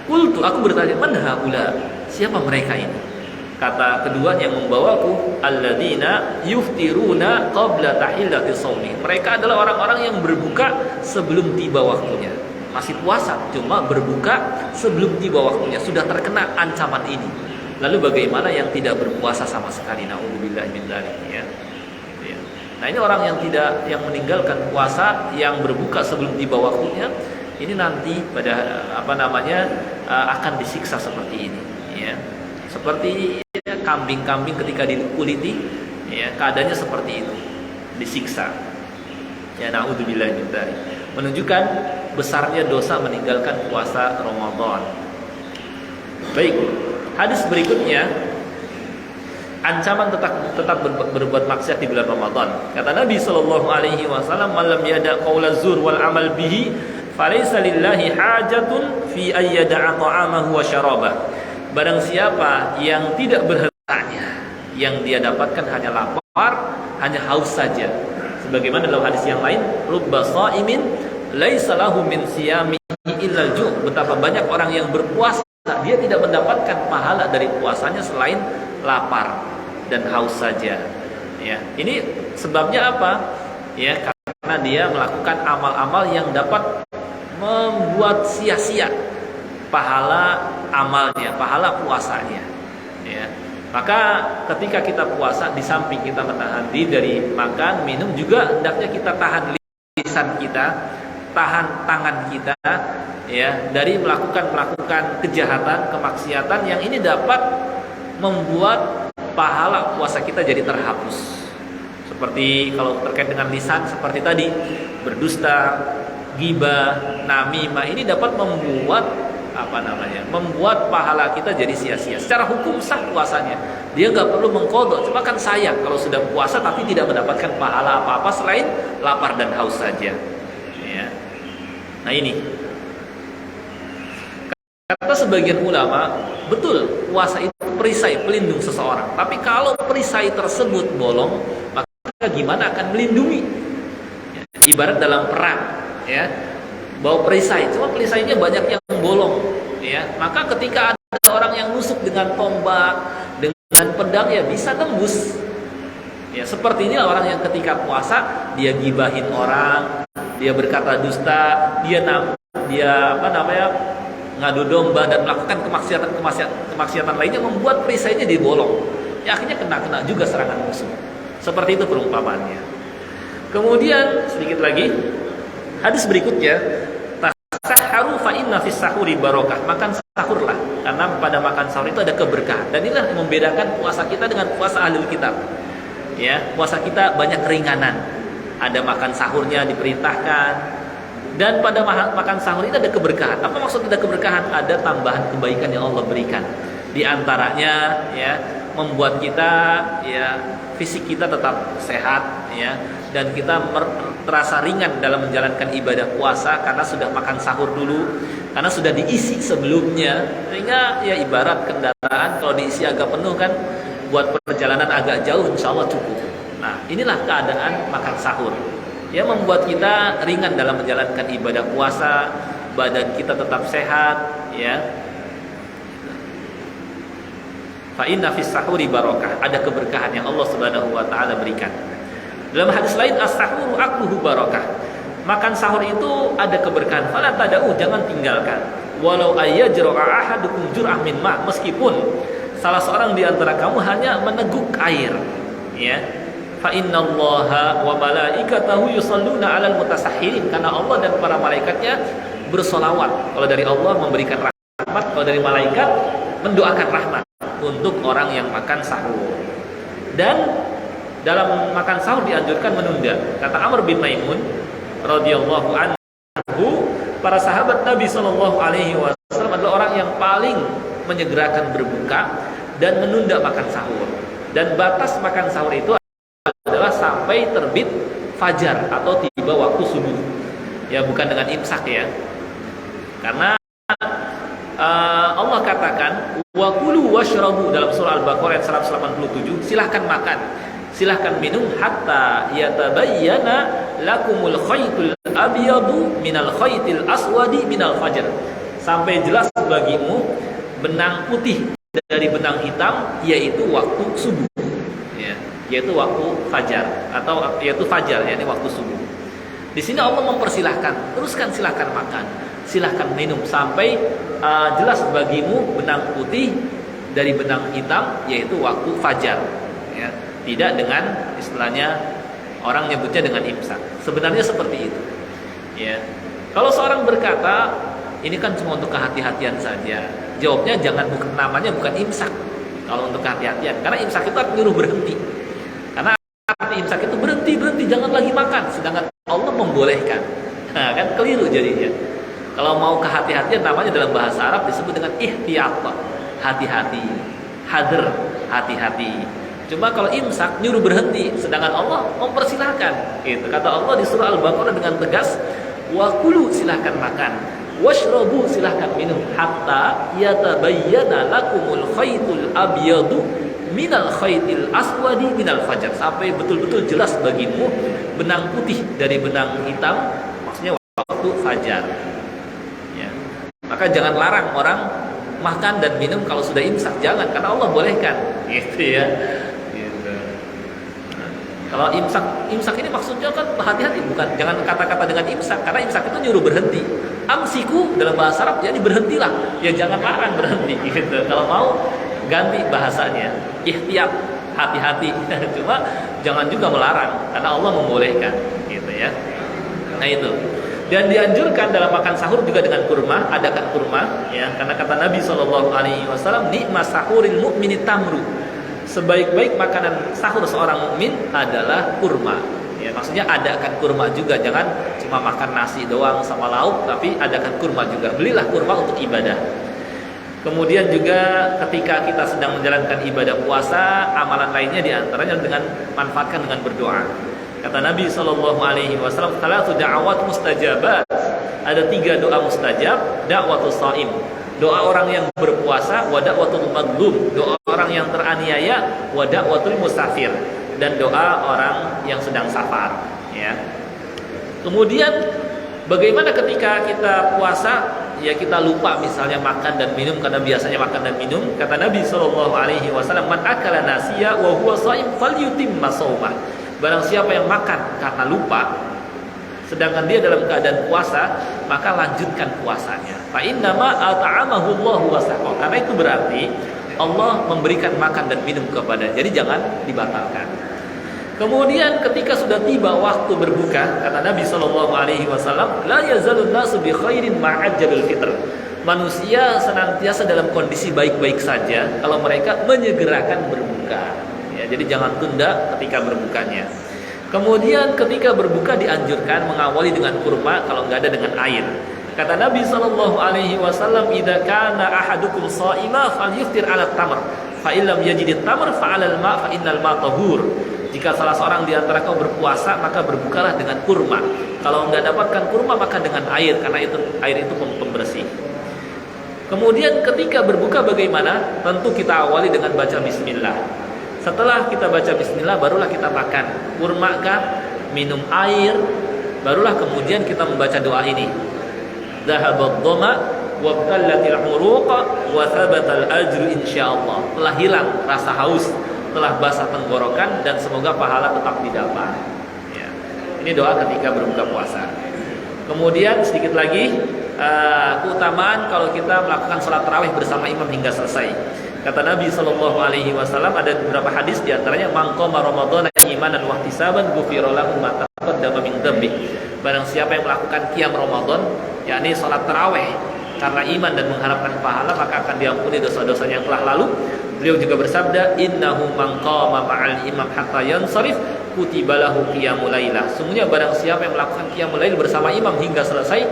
Qultu, aku bertanya, man haula, siapa mereka ini? Kata kedua yang membawaku, alladzina yuftiruna qabla tahillati shaumi, mereka adalah orang-orang yang berbuka sebelum tiba waktunya. Masih puasa, cuma berbuka sebelum tiba waktunya, sudah terkena ancaman ini. Lalu bagaimana yang tidak berpuasa sama sekali? Naudzubillah min dzalik, ya. Ya. Nah, ini orang yang meninggalkan puasa, yang berbuka sebelum tiba waktunya, ini nanti pada akan disiksa seperti ini, ya. Seperti ya, kambing-kambing ketika dikuliti, ya, keadaannya seperti itu, disiksa. Ya, naudzubillah min dzalik. Menunjukkan besarnya dosa meninggalkan puasa Ramadan. Baik, hadis berikutnya, ancaman tetap berbuat maksiat di bulan Ramadan. Kata Nabi sallallahu alaihi wasallam, "Man lam yada' qaula zur wal amal bihi, falaysa lillahi hajatun fi ayyada'a ta'amahu wa syarabah." Barang siapa yang tidak berhartanya, yang dia dapatkan hanya lapar, hanya haus saja. Sebagaimana dalam hadis yang lain, rubba shaimin laisa lahu min siyamihi illa al-ju'. Betapa banyak orang yang berpuasa, dia tidak mendapatkan pahala dari puasanya selain lapar dan haus saja. Ya, ini sebabnya apa? Ya, karena dia melakukan amal-amal yang dapat membuat sia-sia pahala amalnya, pahala puasanya. Ya. Maka ketika kita puasa, di samping kita menahan diri dari makan, minum, juga hendaknya kita tahan lisan kita, tahan tangan kita, ya, dari melakukan kejahatan, kemaksiatan yang ini dapat membuat pahala puasa kita jadi terhapus. Seperti kalau terkait dengan lisan, seperti tadi, berdusta, ghibah, namimah, ini dapat membuat membuat pahala kita jadi sia-sia. Secara hukum sah puasanya, dia nggak perlu mengqadha. Cuma kan sayang kalau sudah puasa tapi tidak mendapatkan pahala apa-apa selain lapar dan haus saja. Ya. Nah ini, kata sebagian ulama, betul puasa itu perisai pelindung seseorang. Tapi kalau perisai tersebut bolong, maka gimana akan melindungi? Ya, ibarat dalam perang, ya, bawa perisai, cuma perisainya banyak yang bolong, ya. Maka ketika ada orang yang nusuk dengan tombak, dengan pedang, ya bisa tembus. Ya, seperti inilah orang yang ketika puasa dia gibahin orang, dia berkata dusta, dia ngadu domba dan melakukan kemaksiatan lainnya, membuat perisainya dibolong. Ya, akhirnya kena juga serangan musuh. Seperti itu perumpamaannya. Kemudian sedikit lagi, hadis berikutnya, tasahharu fa inna fis sahuri barokah. Makan sahurlah, karena pada makan sahur itu ada keberkahan. Dan inilah yang membedakan puasa kita dengan puasa ahlul kitab. Ya, puasa kita banyak keringanan. Ada makan sahurnya diperintahkan. Dan pada makan sahur itu ada keberkahan. Apa maksud ada keberkahan? Ada tambahan kebaikan yang Allah berikan. Di antaranya, ya, membuat kita, ya, fisik kita tetap sehat, ya, dan kita terasa ringan dalam menjalankan ibadah puasa karena sudah makan sahur dulu, karena sudah diisi sebelumnya, sehingga ya ibarat kendaraan kalau diisi agak penuh kan, buat perjalanan agak jauh insya Allah cukup. Nah, inilah keadaan makan sahur, ya, membuat kita ringan dalam menjalankan ibadah puasa, badan kita tetap sehat, ya. Fa inna fis sahuri barokah, ada keberkahan yang Allah Subhanahu wa taala berikan. Dalam hadis lain, as-sahuru akluhu barokah. Makan sahur itu ada keberkahan. Fala tada'u, jangan tinggalkan. Walau ayyajra'a ahadukum jur'ah min ma', meskipun salah seorang di antara kamu hanya meneguk air, ya. Fa innallaha wa malaikatahu yusholluna 'alal mutasahhirin, karena Allah dan para malaikatnya bersolawat. Kalau dari Allah memberikan rahmat, kalau dari malaikat mendoakan rahmat untuk orang yang makan sahur. Dan dalam makan sahur dianjurkan menunda. Kata Amr bin Maimun radhiyallahu anhu, para sahabat Nabi sallallahu alaihi wasallam adalah orang yang paling menyegerakan berbuka dan menunda makan sahur. Dan batas makan sahur itu adalah sampai terbit fajar atau tiba waktu subuh. Ya, bukan dengan imsak, ya. Karena Allah katakan wa kulu washrabu dalam surah Al-Baqarah ayat 187, silahkan makan, silahkan minum hatta yatabayyana lakumul khaytul abyadu minal khaytil aswadi minal fajr, sampai jelas bagimu benang putih dari benang hitam, yaitu waktu subuh, ya, yaitu waktu fajar atau yaitu fajar, yakni waktu subuh. Di sini Allah mempersilahkan, teruskan silahkan makan, silahkan minum sampai jelas bagimu benang putih dari benang hitam, yaitu waktu fajar, ya. Tidak dengan istilahnya orang nyebutnya dengan imsak. Sebenarnya seperti itu, ya. Kalau seorang berkata ini kan cuma untuk kehati-hatian saja, jawabnya jangan, namanya bukan imsak. Kalau untuk kehati-hatian, karena imsak itu artinya nyuruh berhenti. Karena arti imsak itu berhenti, jangan lagi makan, sedangkan Allah membolehkan. Nah, kan keliru jadinya. Kalau mau kehati-hatian, namanya dalam bahasa Arab disebut dengan ihtiyat, hati-hati, hadr, hati-hati. Cuma kalau imsak nyuruh berhenti, sedangkan Allah mempersilahkan. Gitu. Kata Allah di surah Al-Baqarah dengan tegas, wa kulu, silahkan makan, washrabu, silahkan minum, hatta yatabayyana lakumul khaytul abyadu minal khaytil aswadi minal fajar, sampai betul-betul jelas bagimu benang putih dari benang hitam, maksudnya waktu fajar. Maka jangan larang orang makan dan minum kalau sudah imsak, jangan, karena Allah bolehkan, gitu ya. Gitu. Nah, kalau imsak ini maksudnya kan hati-hati, bukan, jangan kata-kata dengan imsak, karena imsak itu nyuruh berhenti. Amsiku dalam bahasa Arab jadi berhentilah, ya jangan larang berhenti, gitu. Kalau mau ganti bahasanya, ihtiyat, hati-hati. Cuma jangan juga melarang, karena Allah membolehkan, gitu ya. Nah itu. Dan dianjurkan dalam makan sahur juga dengan kurma, adakan kurma, ya, karena kata Nabi SAW, nikmat sahuril mu'mini tamru. Sebaik-baik makanan sahur seorang mukmin adalah kurma. Ya, maksudnya adakan kurma juga, jangan cuma makan nasi doang sama lauk, tapi adakan kurma juga. Belilah kurma untuk ibadah. Kemudian juga ketika kita sedang menjalankan ibadah puasa, amalan lainnya diantaranya dengan manfaatkan dengan berdoa. Kata Nabi SAW, salatu da'awat mustajabat. Ada 3 doa mustajab. Da'watus shaim, doa orang yang berpuasa. Wa da'watul madlum, doa orang yang teraniaya. Wa da'watul musafir, dan doa orang yang sedang safar, ya. Kemudian bagaimana ketika kita puasa, ya kita lupa misalnya makan dan minum karena biasanya makan dan minum. Kata Nabi SAW, man akala nasiya wa huwa shaim falyutimma shaumah. Barang siapa yang makan karena lupa sedangkan dia dalam keadaan puasa, maka lanjutkan puasanya. Fa innama at'amahu Allahu wa saqah. Karena itu berarti Allah memberikan makan dan minum kepada. Jadi jangan dibatalkan. Kemudian ketika sudah tiba waktu berbuka, kata Nabi SAW, la yazalun nasu bi khairin ma'ajjalul fitr. Manusia senantiasa dalam kondisi baik-baik saja kalau mereka menyegerakan berbuka. Ya, jadi jangan tunda ketika berbukanya. Kemudian ketika berbuka dianjurkan mengawali dengan kurma, kalau nggak ada dengan air. Kata Nabi SAW, idza kana ahadukum sha'ima falyuftir 'ala tamr, fa illam yajid tamr fa 'alal ma' fa innal ma' tahur. Jika salah seorang di antara kau berpuasa, maka berbukalah dengan kurma. Kalau nggak dapatkan kurma, maka dengan air, karena itu air itu pembersih. Kemudian ketika berbuka bagaimana? Tentu kita awali dengan baca bismillah. Setelah kita baca bismillah, barulah kita makan kurma kah, minum air, barulah kemudian kita membaca doa ini. Dhahabad dhama wa qallatil uruqa wa thabatal ajru insyaallah. Telah hilang rasa haus, telah basah tenggorokan, dan semoga pahala tetap didapat. Ya. Ini doa ketika berbuka puasa. Kemudian sedikit lagi keutamaan kalau kita melakukan sholat tarawih bersama imam hingga selesai. Kata Nabi SAW, ada beberapa hadis diantaranya, man qama ramadhana imanan wa ihtisaban ghufira lahu ma taqaddama min dhanbi. Barang siapa yang melakukan qiyam Ramadan, yakni sholat tarawih karena iman dan mengharapkan pahala, maka akan diampuni dosa-dosanya yang telah lalu. Beliau juga bersabda, innahu man qama ma'al imam hatta yansarif kutiba lahu qiyamul lailah. Sungguhnya barang siapa yang melakukan qiyamul lail bersama imam hingga selesai,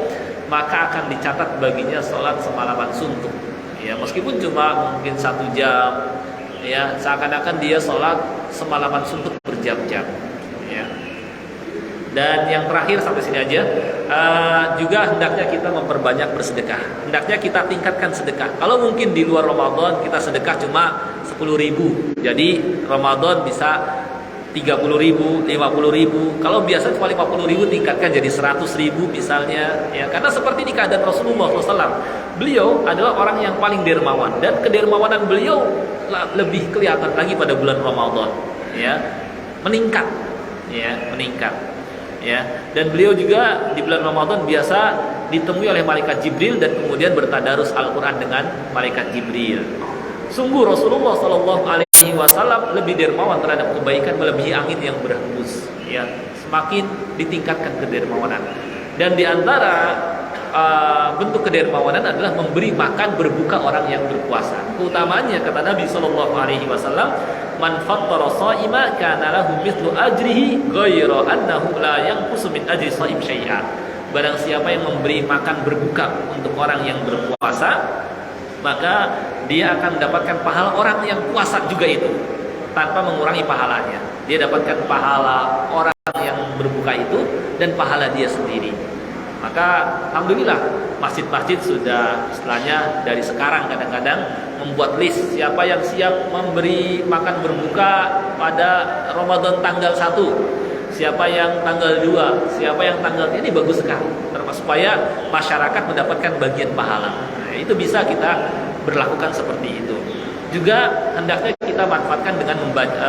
maka akan dicatat baginya sholat semalaman suntuk. Ya, meskipun cuma mungkin 1 jam, ya, seakan-akan dia sholat semalaman suntuk berjam-jam, ya. Dan yang terakhir sampai sini aja, juga hendaknya kita memperbanyak bersedekah. Hendaknya kita tingkatkan sedekah. Kalau mungkin di luar Ramadan kita sedekah cuma 10.000, jadi Ramadan bisa 30.000, 50.000. Kalau biasa cuma 50.000, tingkatkan jadi 100.000 misalnya, ya. Karena seperti di keadaan Rasulullah SAW, beliau adalah orang yang paling dermawan, dan kedermawanan beliau lebih kelihatan lagi pada bulan Ramadan, ya, meningkat, ya, meningkat, ya. Dan beliau juga di bulan Ramadan biasa ditemui oleh malaikat Jibril dan kemudian bertadarus Al-Quran dengan malaikat Jibril. Sungguh Rasulullah SAW lebih dermawan terhadap kebaikan melebihi angin yang berhembus, ya. Semakin ditingkatkan kedermawanan. Dan di antara bentuk kedermawanan adalah memberi makan berbuka orang yang berpuasa. Keutamaannya kata Nabi SAW, man fattara sha'ima kana lahu mithlu ajrihi ghayra annahu la yanqusu min ajri sha'im syai'an. Barang siapa yang memberi makan berbuka untuk orang yang berpuasa, maka dia akan mendapatkan pahala orang yang puasa juga itu, tanpa mengurangi pahalanya. Dia dapatkan pahala orang yang berbuka itu dan pahala dia sendiri. Maka alhamdulillah masjid-masjid sudah istilahnya dari sekarang kadang-kadang membuat list siapa yang siap memberi makan berbuka pada Ramadan tanggal 1, siapa yang tanggal 2, siapa yang tanggal ini. Bagus sekali, supaya masyarakat mendapatkan bagian pahala. Nah, itu bisa kita berlakukan seperti itu. Juga hendaknya kita manfaatkan dengan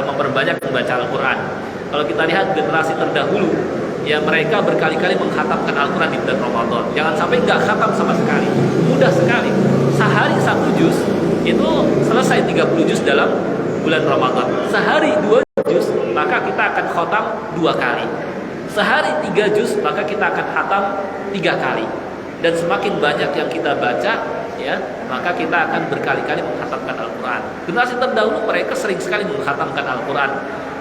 memperbanyak membaca Al-Quran. Kalau kita lihat generasi terdahulu, ya mereka berkali-kali mengkhatamkan Al-Quran di bulan Ramadan. Jangan sampai nggak khatam sama sekali. Mudah sekali. Sehari 1 juz itu selesai 30 juz dalam bulan Ramadan. Sehari 2 juz maka kita akan khatam 2 kali. Sehari 3 juz maka kita akan khatam 3 kali. Dan semakin banyak yang kita baca, ya, maka kita akan berkali-kali mengkhatamkan Al-Quran. Generasi terdahulu mereka sering sekali mengkhatamkan Al-Quran.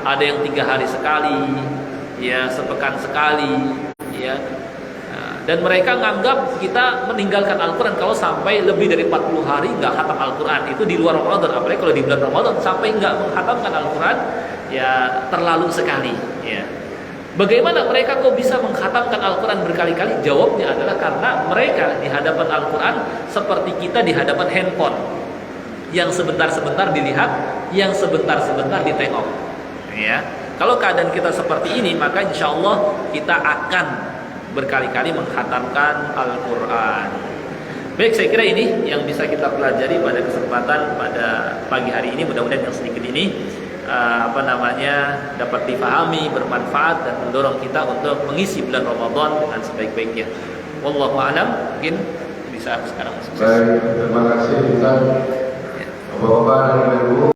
Ada yang 3 hari sekali, ya, sepekan sekali, ya. Dan mereka menganggap kita meninggalkan Al-Quran kalau sampai lebih dari 40 hari nggak khatam Al-Quran. Itu di luar Ramadan, apalagi kalau di bulan Ramadan sampai nggak mengkhatamkan Al-Quran, ya terlalu sekali, ya. Bagaimana mereka kok bisa mengkhatamkan Al-Quran berkali-kali? Jawabnya adalah karena mereka di hadapan Al-Quran seperti kita di hadapan handphone, yang sebentar-sebentar dilihat, yang sebentar-sebentar ditengok, ya. Kalau keadaan kita seperti ini, maka insya Allah kita akan berkali-kali mengkhatamkan Al-Quran. Baik, saya kira ini yang bisa kita pelajari pada kesempatan pada pagi hari ini. Mudah-mudahan yang sedikit ini dapat dipahami, bermanfaat, dan mendorong kita untuk mengisi bulan Ramadan dengan sebaik-baiknya. Wallahu a'lam. Mungkin bisa sekarang. Baik, terima kasih Ustaz. Bapak-bapak dan Ibu.